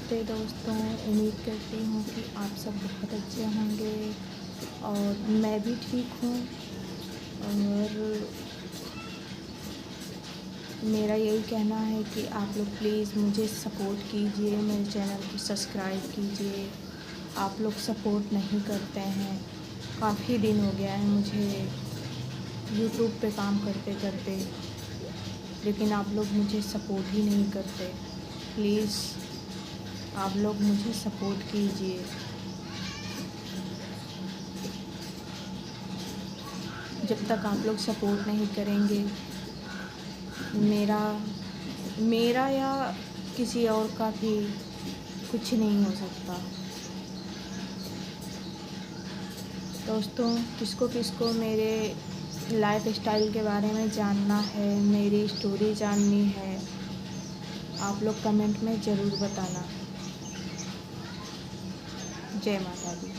नमस्ते दोस्तों, उम्मीद करती हूँ कि आप सब बहुत अच्छे होंगे और मैं भी ठीक हूँ। और मेरा यही कहना है कि आप लोग प्लीज़ मुझे सपोर्ट कीजिए, मेरे चैनल को सब्सक्राइब कीजिए। आप लोग सपोर्ट नहीं करते हैं। काफ़ी दिन हो गया है मुझे यूट्यूब पे काम करते करते, लेकिन आप लोग मुझे सपोर्ट ही नहीं करते। प्लीज़ आप लोग मुझे सपोर्ट कीजिए। जब तक आप लोग सपोर्ट नहीं करेंगे, मेरा मेरा या किसी और का भी कुछ नहीं हो सकता। दोस्तों, किसको किसको मेरे लाइफ़स्टाइल के बारे में जानना है, मेरी स्टोरी जाननी है, आप लोग कमेंट में ज़रूर बताना। जय माता दी।